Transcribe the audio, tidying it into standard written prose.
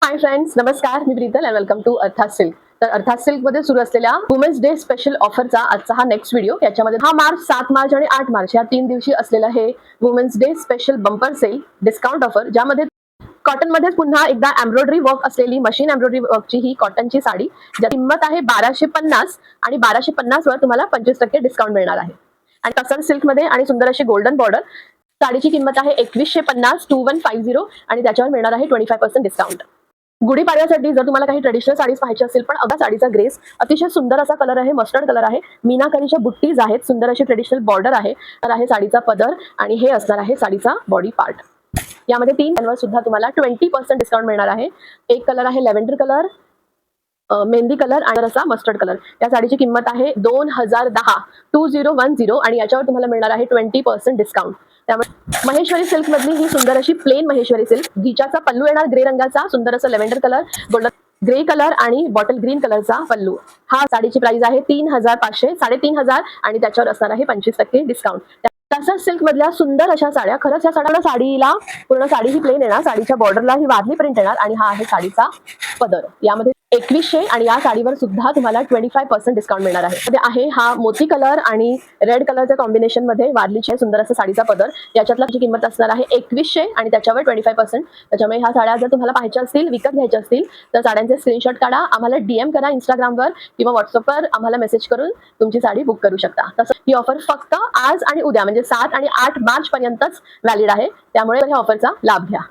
Hi friends, नमस्कार. मी Preetal and welcome to अर्थात silk. तर अर्थात सिल्क मध्ये सुरू असलेल्या वुमेन्स डे स्पेशल ऑफरचा आजचा हा नेक्स्ट व्हिडिओ. याच्यामध्ये मार्च 7 मार्च आणि 8 मार्च या 3 दिवशी असलेलं हे women's day special bumper sale discount offer, ज्यामध्ये कॉटन मध्ये पुन्हा एकदा एम्ब्रॉयडरी वर्क असलेली मशीन एम्ब्रॉयडरी वर्कची ही कॉटनची साडी, ज्याची किंमत आहे 1250 आणि 1250 वर तुम्हाला 25% डिस्काउंट मिळणार आहे. आणि तसर सिल्क मध्ये आणि सुंदर अशी गोल्डन बॉर्डर साडीची किंमत आहे 2150 2150 आणि त्याच्यावर मिळणार आहे 25% डिस्काउंट. गुढीपाडव्यासाठी जर तुम्हाला काही ट्रेडिशनल साडीज पाहायची असेल, पण अगदी साडीचा ग्रेस अतिशय सुंदर असा कलर आहे, मस्टर्ड कलर आहे, मीनाकारीच्या बुट्टीज आहेत, सुंदर अशी ट्रेडिशनल बॉर्डर आहे, तर आहे साडीचा पदर आणि हे असणार आहे साडीचा बॉडी पार्ट. यामध्ये 3 कलर सुद्धा तुम्हाला 20% डिस्काउंट मिळणार आहे. एक कलर आहे लेव्हेंडर कलर, मेहंदी कलर आणि असा मस्टर्ड कलर. या साडीची किंमत आहे 2010 आणि याच्यावर तुम्हाला मिळणार आहे 20% डिस्काउंट. त्यामुळे महेश्वरी सिल्क मधली ही सुंदर अशी प्लेन महेश्वरी सिल्क, घिच्याचा पल्लू येणार ग्रे रंगाचा, सुंदर असं lavender colour, golden grey colour आणि बॉटल ग्रीन कलरचा पल्लू. हा साडीची प्राइस आहे 3500 3500 आणि त्याच्यावर असणार आहे 25% डिस्काउंट. तसंच सिल्क मधल्या सुंदर अशा साड्या, खरंच या साडीला पूर्ण साडी ही प्लेन येणार, साडीच्या बॉर्डरला ही वारली प्रिंट येणार आणि हा आहे साडीचा पदर. यामध्ये 2100 आणि या साडीवर सुद्धा तुम्हाला 25% डिस्काउंट मिळणार आहे. आहे हा मोती कलर आणि रेड कलरच्या कॉम्बिनेशन मध्ये वारलीचे सुंदर असं साडीचा पदर. याच्यातला किंमत असणार आहे 2100 आणि त्याच्यावर 25%. त्याच्यामुळे ह्या साड्या जर तुम्हाला पाहायच्या असतील, विकत घ्यायच्या असतील, तर साड्यांचे स्क्रीनशॉट काढा, आम्हाला DM करा इंस्टाग्रामवर किंवा व्हॉट्सअपवर आम्हाला मेसेज करून तुमची साडी बुक करू शकता. तसं ही ऑफर फक्त आज आणि उद्या म्हणजे 7 आणि 8 मार्च पर्यंतच व्हॅलिड आहे, त्यामुळे या ऑफरचा लाभ घ्या.